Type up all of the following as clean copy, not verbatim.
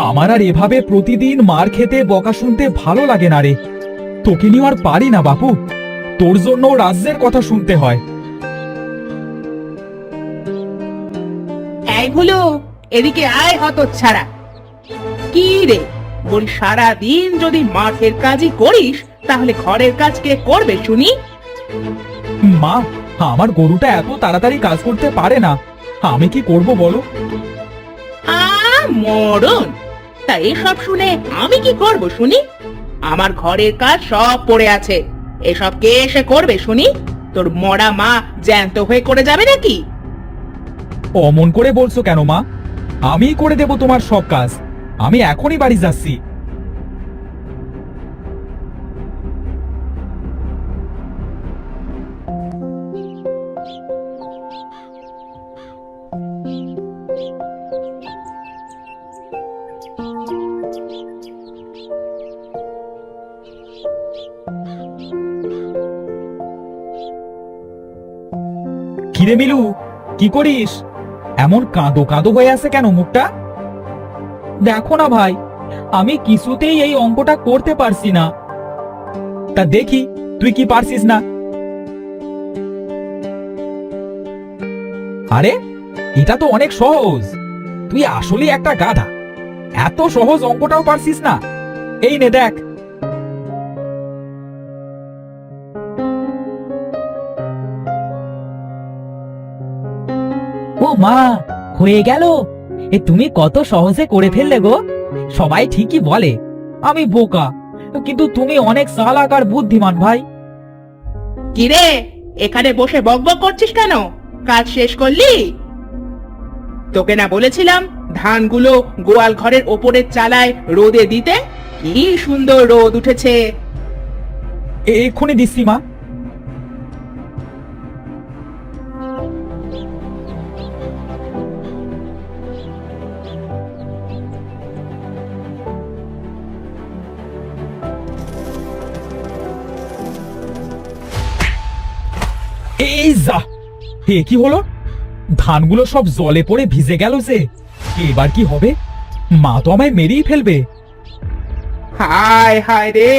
আমার আর এভাবে প্রতিদিন মার খেতে বকা শুনতে ভালো লাগে না রে। তোকে নিয়ে আর পারি না বাপু। তোর জন্য রাজ্যের কথা শুনতে হয়। এই ভুলু, এদিকে আয় হতচ্ছাড়া। কি রে, বলি সারা দিন যদি মাঠের কাজই করিস তাহলে ঘরের কাজ কে করবে শুনি? মা, আমার গরুটা এত তাড়াতাড়ি কাজ করতে পারে না। আমি কি করব বলো? মরণ! তা এসব শুনে আমি কি করব শুনি? আমার ঘরের কাজ সব পড়ে আছে, এসব কে এসে করবে শুনি? তোর মরা মা জ্যান্ত হয়ে করে যাবে নাকি? অমন করে বলছো কেন মা? আমিই করে দেব তোমার সব কাজ। আমি এখনই বাড়ি যাচ্ছি। কিরে মিলু, কি করিস? এমন কাঁদো কাঁদো হয়ে আছে কেন মুখটা? দেখো না ভাই, আমি কিছুতেই এই অঙ্কটা করতে পারছি না। তা দেখি তুই কি পারছিস না। আরে, এটা তো অনেক সহজ। তুই আসলে একটা গাধা। এত সহজ অঙ্কটাও পারছিস না? এই নে দেখ। ও মা, হয়ে গেল! তুমি কত সহজে করে ফেললে গো। সবাই ঠিকই বলে আমি বোকা, কিন্তু তুমি অনেক চালাক আর বুদ্ধিমান ভাই। কি রে, এখানে বসে বকবক করছিস কেন? কাজ শেষ করলি? তোকে না বলেছিলাম ধানগুলো গোয়াল ঘরের ওপরের চালায় রোদে দিতে? কি সুন্দর রোদ উঠেছে। এক্ষুনি দিচ্ছি মা। এই যা, কি হলো? ধানগুলো সব জলে পড়ে ভিজে গেল যে। এবার কি হবে? মা তো আমায় মেরেই ফেলবে। হায় হায় রে,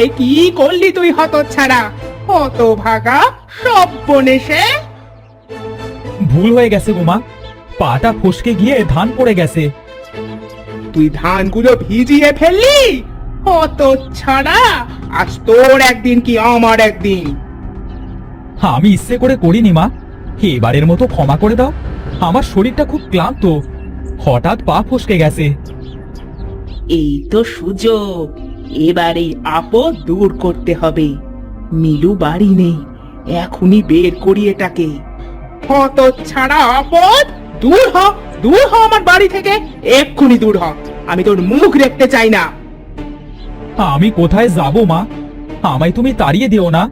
এ কি করলি তুই হতচ্ছাড়া? হতভাগা সর্বনেশে! ভুল হয়ে গেছে গো মা, পাটা ফসকে গিয়ে ধান পড়ে গেছে। তুই ধানগুলো ভিজিয়ে ফেললি? হতচ্ছাড়া, আজ তোর একদিন কি আমার একদিন। আমি ইচ্ছে করে করিনি মা, এবারের মতো ক্ষমা করে দাও। আমার শরীরটা খুব ক্লান্ত, হঠাৎ পা ফসকে গেছে। এই তো সুযোগ, এবার এই আপদ দূর করতে হবে। মিলু বাড়ি নেই, এখনই বের করি এটাকে। হতচ্ছাড়া আপদ, দূর হ, দূর হ আমার বাড়ি থেকে, এক্ষুনি দূর হ। আমি তোর মুখ দেখতে চাই না। আমি কোথায় যাব মা? আমায় তুমি তাড়িয়ে দিও না।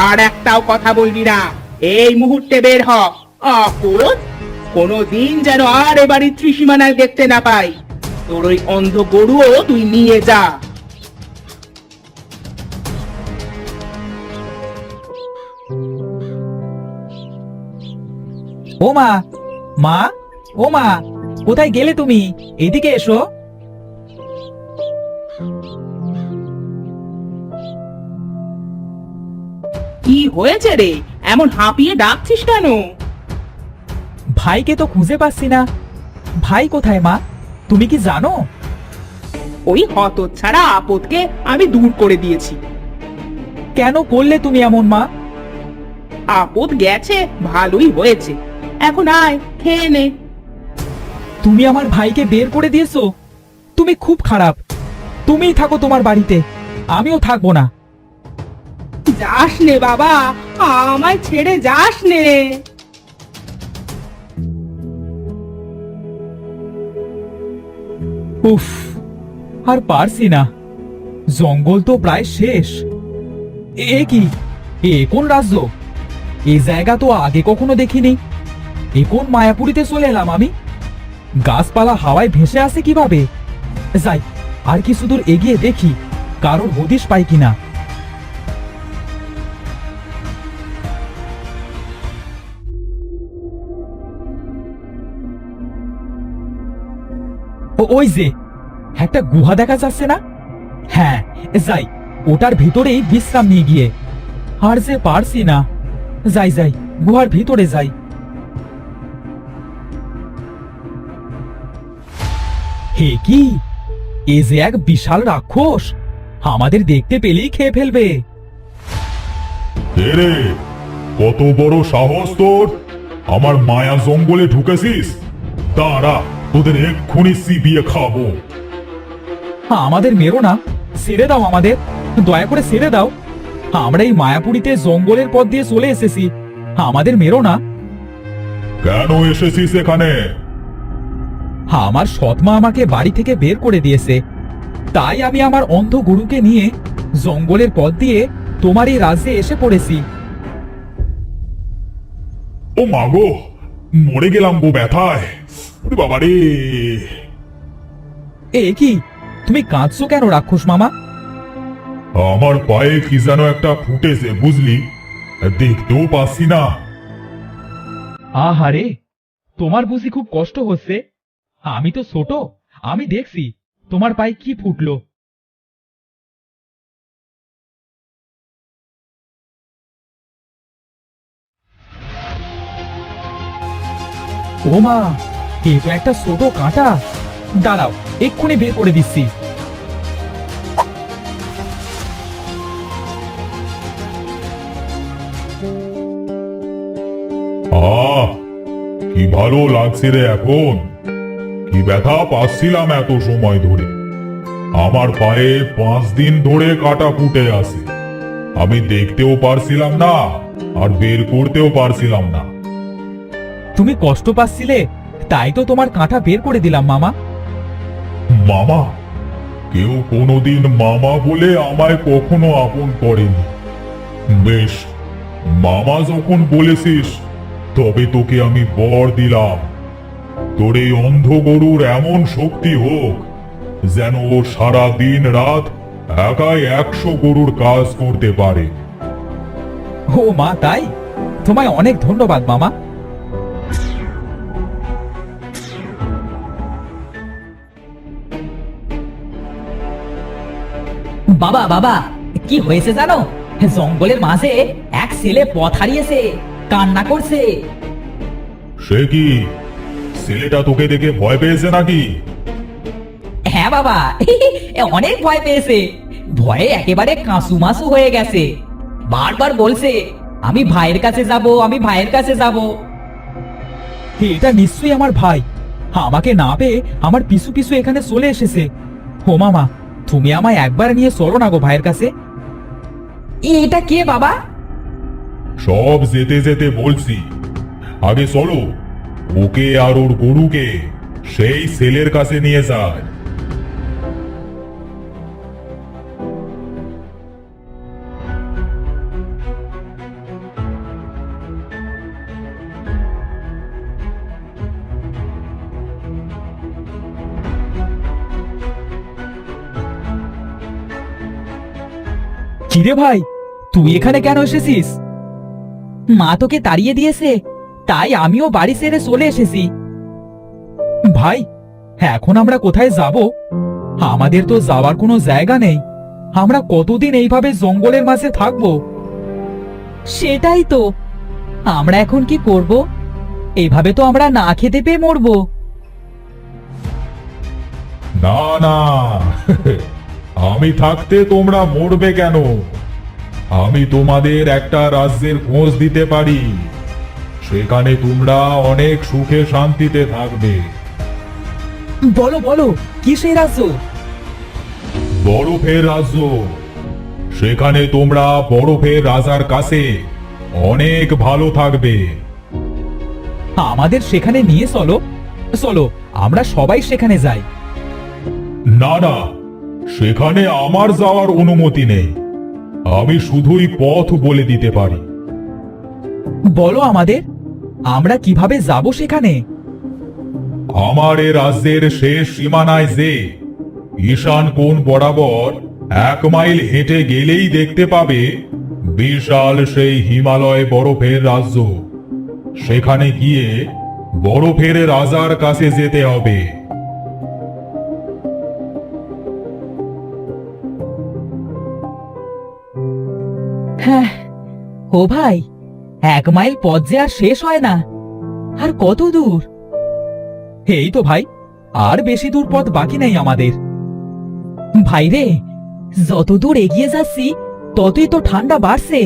আর একটাও কথা বলবি না, এই মুহূর্তে বের হ। আপদ, কোনদিন যেন আর এ বাড়ির ত্রিসীমানায় দেখতে না পাই। তোর ওই অন্ধ গরুও তুই নিয়ে যা। ও মা, মা, ও মা, কোথায় গেলে তুমি? এদিকে এসো। কি হয়েছে রে, এমন হাঁপিয়ে ডাকছিস কেন? ভাইকে তো খুঁজে পাচ্ছি না। ভাই কোথায় মা, তুমি কি জানো? ওই হতচ্ছাড়া আপদকে আমি দূর করে দিয়েছি। কেন করলে তুমি এমন মা? আপদ গেছে, ভালোই হয়েছে। এখন আয়, খেয়ে নে। তুমি আমার ভাইকে বের করে দিয়েছো? তুমি খুব খারাপ। তুমিই থাকো তোমার বাড়িতে, আমিও থাকবো না। যাস নে বাবা, আমায় ছেড়ে যাস নে। উফ, আর পারছি না। জঙ্গল তো প্রায় শেষ। এ কি, এ কোন রাজ্য? এই জায়গা তো আগে কখনো দেখিনি। এ কোন মায়াপুরীতে চলে এলাম আমি? গাছপালা হাওয়ায় ভেসে আসে কিভাবে? যাই, আর কিছু দূর এগিয়ে দেখি কারোর হদিশ পাই কিনা। ওই যে একটা গুহা দেখা যাচ্ছে না? হ্যাঁ, যাই ওটার ভিতরেই বিশ্রাম নিয়ে গিয়ে। আর যে পারছি না, যাই যাই গুহার ভিতরে যাই। হে কি, এ যে এক বিশাল রাক্ষস, আমাদের দেখতে পেলেই খেয়ে ফেলবে। রে, কত বড় সাহস তোর! আমার মায়া জঙ্গলে ঢুকেছিস? দাঁড়া, তোদের এক্ষুনি চিবিয়ে খাবো। আমাদের মেরো না, ছেড়ে দাও আমাদের, দয়া করে ছেড়ে দাও। আমরা এই মায়াপুরীতে জঙ্গলের পথ দিয়ে চলে এসেছি, আমাদের মেরো না। কেন এসেছিস এখানে? আমার সৎমা আমাকে বাড়ি থেকে বের করে দিয়েছে, তাই আমি আমার অন্ধ গুরুকে নিয়ে জঙ্গলের পথ দিয়ে তোমার এই রাজ্যে এসে পড়েছি। ও মাগো, মরে গেলাম গো ব্যথায়। ওরে বাবা রে! এ কি, তুমি কাঁদছো কেন রাক্ষস মামা? আমার পায়ে কি যেন একটা ফুটেছে, বুঝলি? দেখতেও পাচ্ছি না। আহারে, তোমার বুঝি খুব কষ্ট হচ্ছে? আমি তো ছোট, আমি দেখছি তোমার পায়ে কি ফুটলো। ও মা, এ তো একটা ছোট কাঁটা। দাঁড়াও, এক্ষুনি বের করে দিচ্ছি। আহ, কি ভালো লাগছে রে এখন। কি ব্যথা পাচ্ছিলাম এত সময় ধরে। আমার পায়ে 5 দিন ধরে কাটা ফুটে আছে। আমি দেখতেও পারছিলাম না, আর বের করতেও পারছিলাম না। তুমি কষ্ট পাচ্ছিলে, তাই তো তোমার কাঁটা বের করে দিলাম মামা। মামা? কেউ কোনোদিন মামা বলে আমায় কখনো আপন করেনি। বেশ, মামা যখন বলেছিস, তবে তোকে আমি বর দিলাম। তোর এই অন্ধ গরুর এমন শক্তি হোক যেন ও সারা দিন রাত একাই 100 গরুর কাজ করতে পারে। ও মা, তাই? তোমায় অনেক ধন্যবাদ মামা। বাবা বাবা, কি হয়েছে জানো? জঙ্গলের মাঝে এক ছেলে পথ হারিয়েছে, কান্না করছে। সে কি, ছেলেটা তোকে দেখে ভয় পেয়েছে নাকি? হ্যাঁ বাবা, অনেক ভয় পেয়েছে। ভয়ে একেবারে কাঁসুমাসু হয়ে গেছে। বারবার বলছে, আমি ভাইয়ের কাছে যাব, আমি ভাইয়ের কাছে যাব। এটা নিশ্চয়ই আমার ভাই, আমাকে না পেয়ে আমার পিছু পিছু এখানে চলে এসেছে। ও মামা, তুমি আমায় একবার নিয়ে চলো না গো ভাইয়ের কাছে। এটা কে বাবা? সব যেতে যেতে বলছি, আগে চলো ওকে আর ওর গরুকে সেই ছেলের কাছে নিয়ে যায়। কিরে ভাই, তুই এখানে কেন এসেছিস? মা তোকে তাড়িয়ে দিয়েছে, তাই আমিও বাড়ি ছেড়ে চলে এসেছি। ভাই, এখন আমরা কোথায় যাব? আমাদের তো যাওয়ার কোনো জায়গা নেই। আমরা কতদিন এইভাবে জঙ্গলের মাঝে থাকবো? সেটাই তো, আমরা এখন কি করব? এভাবে তো আমরা না খেতে পেয়ে মরবো। না না, আমি থাকতে তোমরা মরবে কেন? আমি তোমাদের একটা রাজ্যের খোঁজ দিতে পারি। সেখানে তোমরা অনেক সুখে শান্তিতে থাকবে। বলো বলো, কিসের রাজ্য? বরফের রাজ্য। সেখানে তোমরা বরফের রাজার কাছে অনেক ভালো থাকবে। আমাদের সেখানে নিয়ে চলো, চলো আমরা সবাই সেখানে যাই। না না, সেখানে আমার যাওয়ার অনুমতি নেই। আমি শুধুই পথ বলে দিতে পারি। বলো আমাদের, আমরা কিভাবে যাব সেখানে? আমার এ রাজ্যের শেষ সীমানায় যে ঈশান কোণ বরাবর 1 মাইল হেঁটে গেলেই দেখতে পাবে বিশাল সেই হিমালয় বরফের রাজ্য। সেখানে গিয়ে বরফের রাজার কাছে যেতে হবে। হ্যাঁ ও ভাই, 1 মাইল পথ যে আর শেষ হয় না। আর কত দূর? এই তো ভাই, আর বেশি দূর পথ বাকি নেই আমাদের। ভাই রে, যত দূর এগিয়ে যাচ্ছি ততই তো ঠান্ডা বাড়ছে।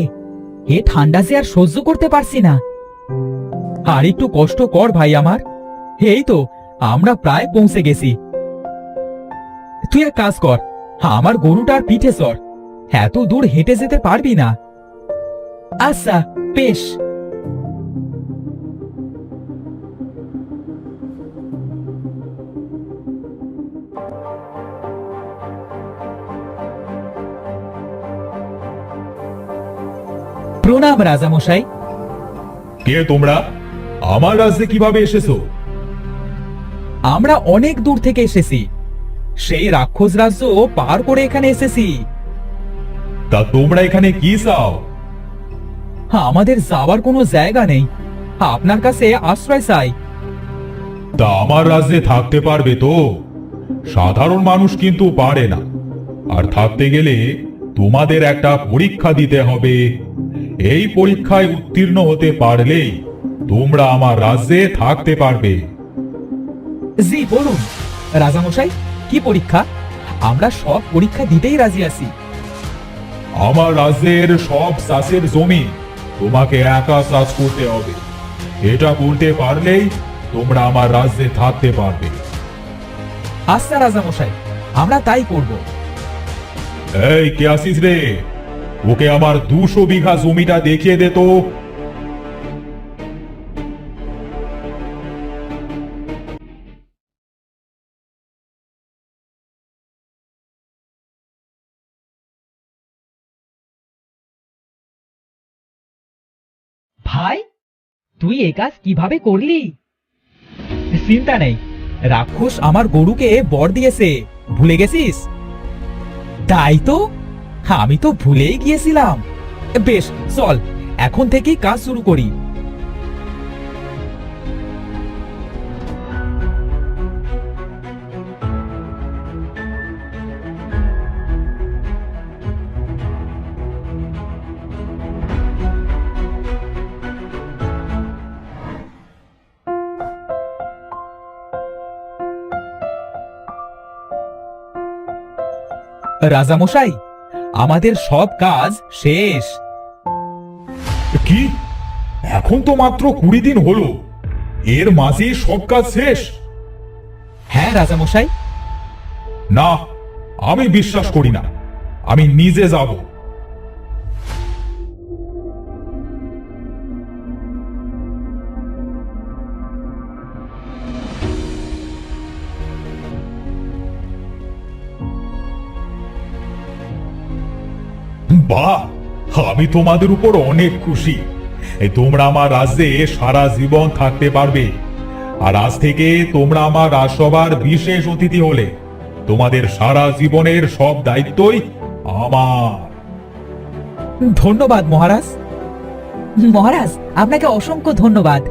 এ ঠান্ডা যে আর সহ্য করতে পারছি না। আর একটু কষ্ট কর ভাই আমার। এই তো আমরা প্রায় পৌঁছে গেছি। তুই এক কাজ কর, আমার গরুটার পিঠে চড়। এত দূর হেঁটে যেতে পারবি না। আচ্ছা বেশ। প্রণাম রাজামশাই। কে তোমরা? আমার রাজ্যে কিভাবে এসেছো? আমরা অনেক দূর থেকে এসেছি, সেই রাক্ষস রাজ্য পার করে এখানে এসেছি। তা তোমরা এখানে কি চাও? আমাদের যাওয়ার কোনো জায়গা নেই, আপনার কাছে আশ্রয় চাই। তা আমার রাজ্যে থাকতে পারবে তো? সাধারণ মানুষ কিন্তু পারে না। আর থাকতে গেলে তোমাদের একটা পরীক্ষা দিতে হবে। এই পরীক্ষায় উত্তীর্ণ হতে পারলেই তোমরা আমার রাজ্যে থাকতে পারবে। জি বলুন রাজামশাই, কি পরীক্ষা? আমরা সব পরীক্ষা দিতেই রাজি আছি। আমার রাজ্যের সব চাষের জমি তোমাকে একা চাষ করতে হবে। এটা করতে পারলেই তোমরা আমার রাজ্যে থাকতে পারবে। আচ্ছা রাজামশাই, আমরা তাই করব। এই কে আসিস রে? ওকে আমার 200 বিঘা জমিটা দেখিয়ে দে তো। ভাই, তুই এ কাজ কিভাবে করলি? চিন্তা নেই, রাক্ষস আমার গরুকে বর দিয়েছে, ভুলে গেছিস? তাই তো, আমি তো ভুলেই গিয়েছিলাম। বেশ, চল এখন থেকেই কাজ শুরু করি। রাজামশাই, আমাদের সব কাজ শেষ। কি? এখন তো মাত্র 20 দিন হলো, এর মাঝে সব কাজ শেষ? হ্যাঁ রাজামশাই। না, আমি বিশ্বাস করি না। আমি নিজে যাব। বাহ, আমি তোমাদের উপর অনেক খুশি। এই তোমরা আমার রাজ্যে সারা জীবন থাকতে পারবে। আর আজ থেকে তোমরা আমার রাজসভার বিশেষ অতিথি হলে তোমাদের সারা জীবনের সব দায়িত্বই আমার। ধন্যবাদ মহারাজ। মহারাজ, আপনাকে অসংখ্য ধন্যবাদ।